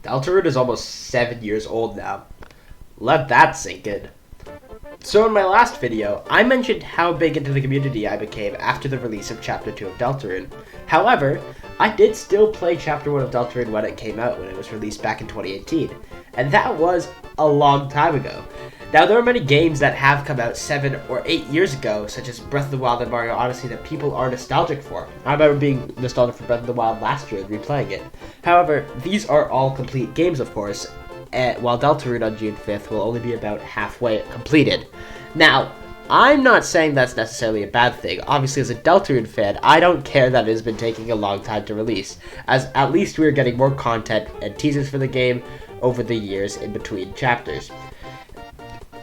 Deltarune is almost 7 years old now. Let that sink in. So in my last video, I mentioned how big into the community I became after the release of Chapter 2 of Deltarune. However, I did still play Chapter 1 of Deltarune when it came out, when it was released back in 2018. And that was a long time ago. Now, there are many games that have come out 7 or 8 years ago, such as Breath of the Wild and Mario Odyssey, that people are nostalgic for. I remember being nostalgic for Breath of the Wild last year and replaying it. However, these are all complete games, of course, while Deltarune on June 5th will only be about halfway completed. Now, I'm not saying that's necessarily a bad thing. Obviously, as a Deltarune fan, I don't care that it has been taking a long time to release, as at least we're getting more content and teasers for the game over the years in between chapters.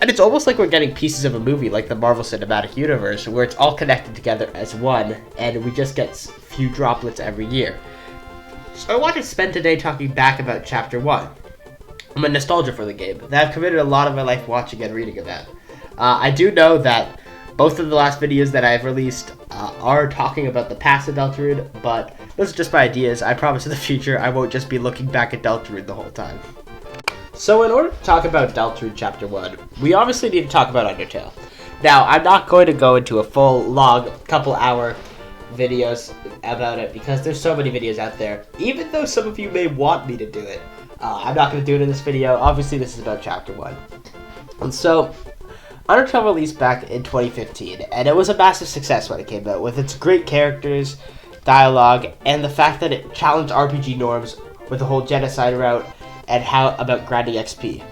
And it's almost like we're getting pieces of a movie like the Marvel Cinematic Universe, where it's all connected together as one, and we just get few droplets every year. So I want to spend today talking back about Chapter 1. I'm a nostalgia for the game, that I've committed a lot of my life watching and reading about. I do know that both of the last videos that I've released are talking about the past of Deltarune, but those are just my ideas. I promise in the future I won't just be looking back at Deltarune the whole time. So in order to talk about Deltarune Chapter 1, we obviously need to talk about Undertale. Now, I'm not going to go into a full, long, couple-hour videos about it, because there's so many videos out there, even though some of you may want me to do it. I'm not going to do it in this video. Obviously, this is about Chapter 1. And so, Undertale released back in 2015, and it was a massive success when it came out, with its great characters, dialogue, and the fact that it challenged RPG norms with the whole genocide route, and how about grinding XP.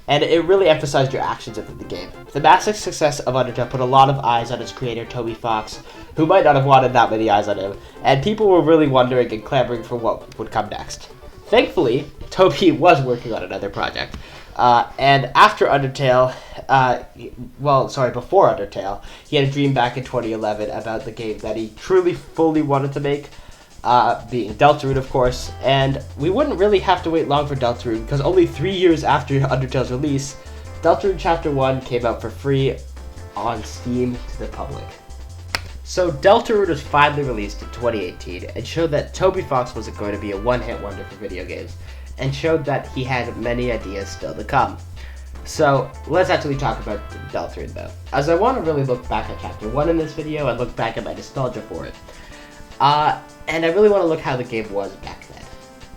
And it really emphasized your actions within the game. The massive success of Undertale put a lot of eyes on its creator, Toby Fox, who might not have wanted that many eyes on him, and people were really wondering and clamoring for what would come next. Thankfully, Toby was working on another project. And after Undertale, before Undertale, he had a dream back in 2011 about the game that he truly, fully wanted to make, being Deltarune, of course, and we wouldn't really have to wait long for Deltarune, because only 3 years after Undertale's release, Deltarune Chapter 1 came out for free on Steam to the public. So Deltarune was finally released in 2018, and showed that Toby Fox wasn't going to be a one-hit wonder for video games, and showed that he had many ideas still to come. So, let's actually talk about Deltarune, though, as I want to really look back at Chapter 1 in this video, and look back at my nostalgia for it. And I really want to look how the game was back then.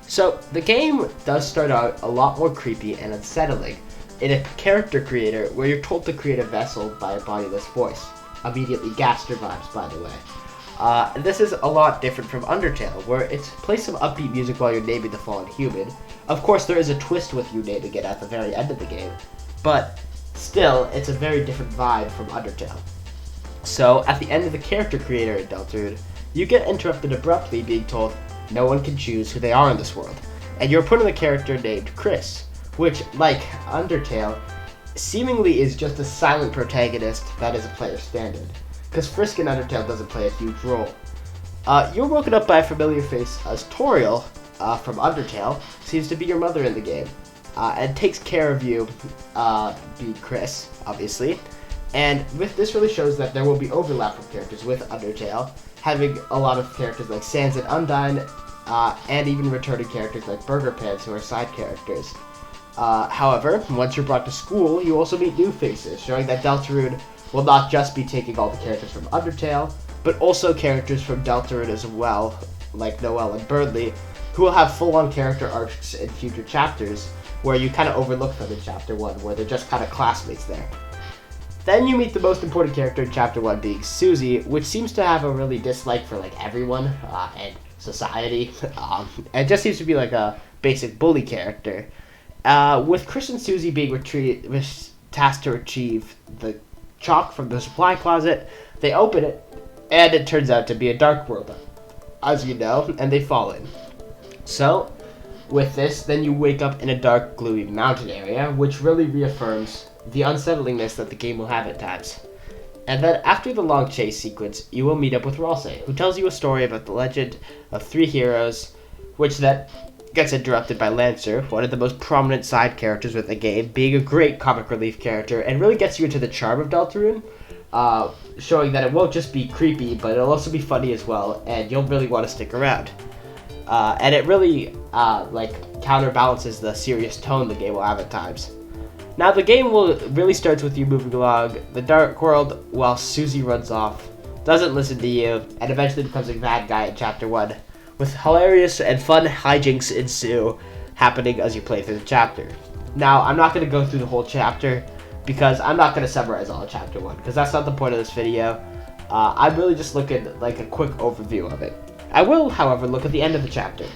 So, the game does start out a lot more creepy and unsettling in a character creator where you're told to create a vessel by a bodiless voice. Immediately Gaster vibes, by the way. This is a lot different from Undertale, where it plays some upbeat music while you're naming the fallen human. Of course, there is a twist with you naming it at the very end of the game, but still, it's a very different vibe from Undertale. So, at the end of the character creator in Deltarune, you get interrupted abruptly being told no one can choose who they are in this world, and you're put in a character named Chris, which, like Undertale, seemingly is just a silent protagonist that is a player standard, because Frisk in Undertale doesn't play a huge role. You're woken up by a familiar face as Toriel from Undertale, seems to be your mother in the game, and takes care of you, being Chris, obviously. And with this really shows that there will be overlap from characters with Undertale, having a lot of characters like Sans and Undyne, and even returning characters like Burger Pants, who are side characters. However, once you're brought to school, you also meet new faces, showing that Deltarune will not just be taking all the characters from Undertale, but also characters from Deltarune as well, like Noelle and Burnley, who will have full-on character arcs in future chapters, where you kind of overlook them in Chapter 1, where they're just kind of classmates there. Then you meet the most important character in Chapter 1 being Susie, which seems to have a really dislike for like everyone and society. It just seems to be like a basic bully character. With Chris and Susie being tasked to retrieve the chalk from the supply closet, they open it, and it turns out to be a dark world, as you know, and they fall in. So, with this, then you wake up in a dark, gloomy mountain area, which really reaffirms the unsettlingness that the game will have at times. And then after the long chase sequence, you will meet up with Ralsei, who tells you a story about the legend of 3 heroes, which then gets interrupted by Lancer, one of the most prominent side characters with the game, being a great comic relief character, and really gets you into the charm of Deltarune, showing that it won't just be creepy, but it'll also be funny as well, and you'll really want to stick around. and it really like counterbalances the serious tone the game will have at times. Now the game really starts with you moving along the dark world while Susie runs off, doesn't listen to you, and eventually becomes a bad guy in Chapter 1, with hilarious and fun hijinks ensue happening as you play through the chapter. Now, I'm not going to go through the whole chapter, because I'm not going to summarize all of Chapter 1, because that's not the point of this video. I'm really just looking at like a quick overview of it. I will, however, look at the end of the chapter,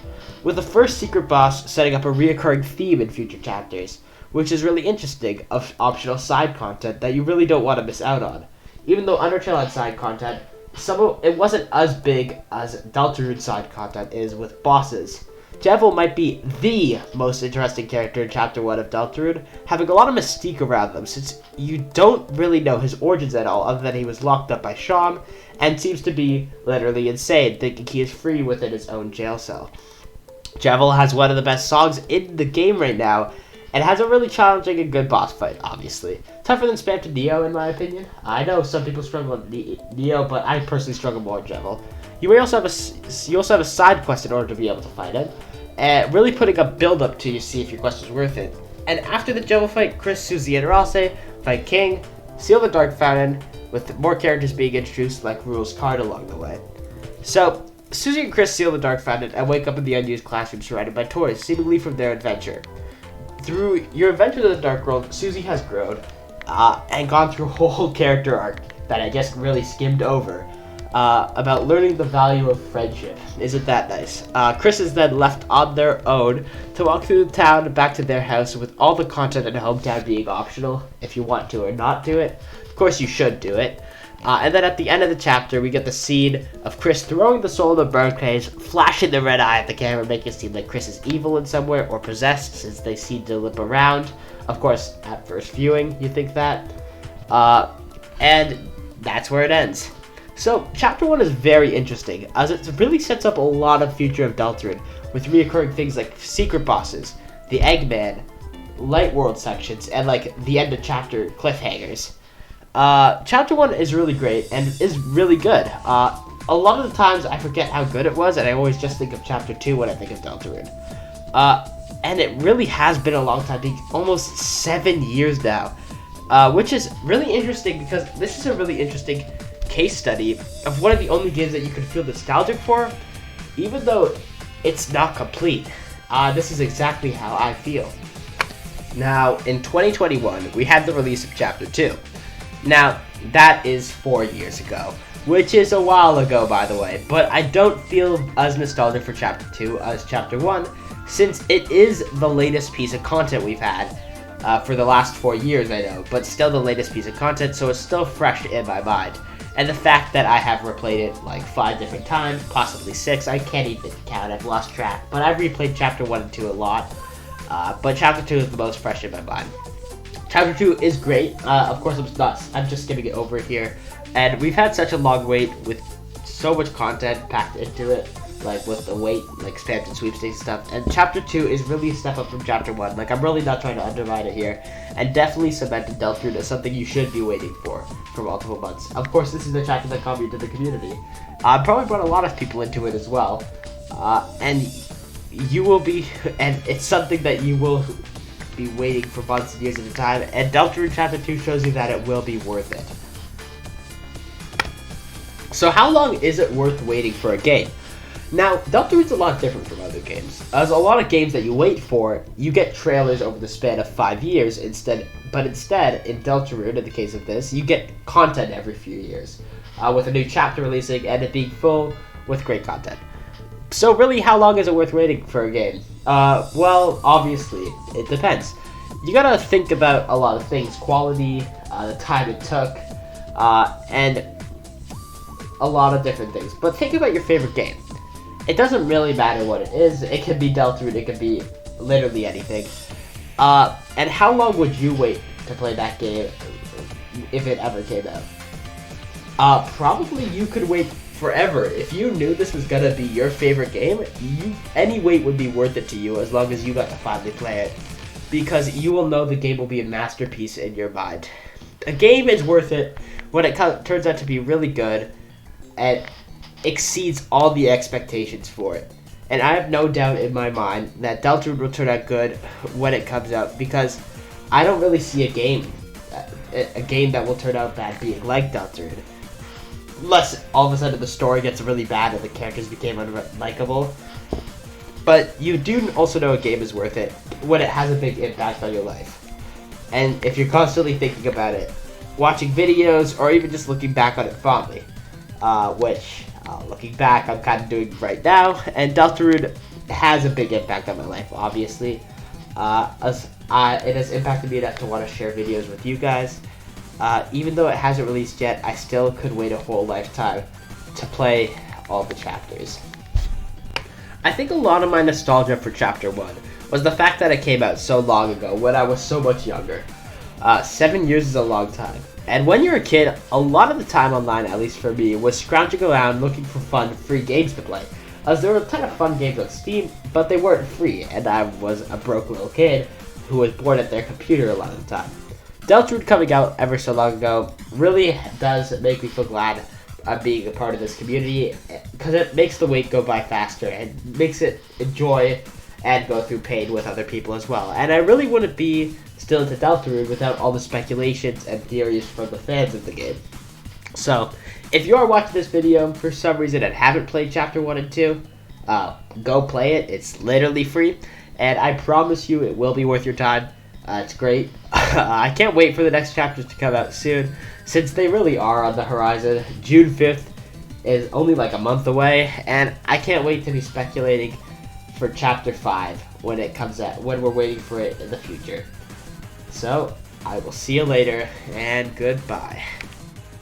with the first secret boss setting up a reoccurring theme in future chapters, which is really interesting, of optional side content that you really don't want to miss out on. Even though Undertale had side content, it wasn't as big as Deltarune side content is with bosses. Jevil might be the most interesting character in Chapter 1 of Deltarune, having a lot of mystique around them, since you don't really know his origins at all, other than he was locked up by Sham, and seems to be literally insane, thinking he is free within his own jail cell. Jevil has one of the best songs in the game right now, and has a really challenging and good boss fight, obviously. Tougher than Spam to Neo, in my opinion. I know some people struggle with Neo, but I personally struggle more with Jevil. You also have a side quest in order to be able to fight him, and really putting a build-up to you see if your quest is worth it. And after the Jevil fight, Chris, Susie, and Rase fight King, seal the Dark Fountain, with more characters being introduced like Rule's card along the way. So, Susie and Chris seal the Dark Fountain and wake up in the unused classroom surrounded by toys, seemingly from their adventure. Through your adventure to the Dark World, Susie has grown and gone through a whole character arc that I just really skimmed over about learning the value of friendship. Isn't that nice? Chris is then left on their own to walk through the town back to their house, with all the content in Hometown being optional if you want to or not do it. Of course, you should do it. And then at the end of the chapter, we get the scene of Chris throwing the soul in the bird cage, flashing the red eye at the camera, making it seem like Chris is evil in some way or possessed, since they seem to limp around. Of course, at first viewing, you think that. And that's where it ends. So, Chapter 1 is very interesting, as it really sets up a lot of future of Deltarune, with reoccurring things like secret bosses, the Eggman, Light World sections, and like the end of chapter cliffhangers. Chapter 1 is really great and is really good. A lot of the times I forget how good it was, and I always just think of Chapter 2 when I think of Deltarune. And it really has been a long time, almost 7 years now, which is really interesting because this is a really interesting case study of one of the only games that you can feel nostalgic for, even though it's not complete. This is exactly how I feel. Now, in 2021, we had the release of Chapter 2. Now, that is 4 years ago, which is a while ago, by the way, but I don't feel as nostalgic for Chapter 2 as Chapter 1, since it is the latest piece of content we've had for the last 4 years, I know, but still the latest piece of content, so it's still fresh in my mind. And the fact that I have replayed it like 5 different times, possibly 6, I can't even count, I've lost track, but I've replayed Chapter 1 and 2 a lot, but Chapter 2 is the most fresh in my mind. Chapter 2 is great. Of course, I'm just skimming it over here. And we've had such a long wait with so much content packed into it, like with the wait, like spammed and sweepstakes stuff. And Chapter 2 is really a step up from Chapter 1. Like, I'm really not trying to undermine it here. And definitely cemented Deltarune as something you should be waiting for multiple months. Of course, this is the chapter that got me into the community. Probably brought a lot of people into it as well. And you will be, and it's something that you will be waiting for months and years at a time, and Deltarune Chapter 2 shows you that it will be worth it. So how long is it worth waiting for a game? Now, Deltarune's a lot different from other games. As a lot of games that you wait for, you get trailers over the span of 5 years instead, in Deltarune, in the case of this, you get content every few years, with a new chapter releasing and it being full with great content. So really, how long is it worth waiting for a game? Well, obviously, it depends. You gotta think about a lot of things. Quality, the time it took, and a lot of different things. But think about your favorite game. It doesn't really matter what it is. It could be Deltarune, it could be literally anything. And how long would you wait to play that game if it ever came out? Probably you could wait forever. If you knew this was gonna be your favorite game, any wait would be worth it to you as long as you got to finally play it, because you will know the game will be a masterpiece in your mind. A game is worth it when it turns out to be really good and exceeds all the expectations for it. And I have no doubt in my mind that Deltarune will turn out good when it comes out, because I don't really see a game that will turn out bad being like Deltarune. Unless all of a sudden the story gets really bad and the characters became unlikable. But you do also know a game is worth it when it has a big impact on your life. And if you're constantly thinking about it, watching videos, or even just looking back on it fondly, which, looking back, I'm kind of doing right now, and Deltarune has a big impact on my life, obviously. It has impacted me enough to want to share videos with you guys. Even though it hasn't released yet, I still could wait a whole lifetime to play all the chapters. I think a lot of my nostalgia for Chapter 1 was the fact that it came out so long ago when I was so much younger. 7 years is a long time. And when you're a kid, a lot of the time online, at least for me, was scrounging around looking for fun, free games to play. As there were a ton of fun games on Steam, but they weren't free, and I was a broke little kid who was bored at their computer a lot of the time. Deltarune coming out ever so long ago really does make me feel glad of being a part of this community, because it makes the wait go by faster and makes it enjoy and go through pain with other people as well. And I really wouldn't be still into Deltarune without all the speculations and theories from the fans of the game. So, if you are watching this video for some reason and haven't played Chapter 1 and 2, go play it. It's literally free, and I promise you it will be worth your time. It's great. I can't wait for the next chapters to come out soon, since they really are on the horizon. June 5th is only like a month away, and I can't wait to be speculating for Chapter 5 when it comes out, when we're waiting for it in the future. So, I will see you later, and goodbye.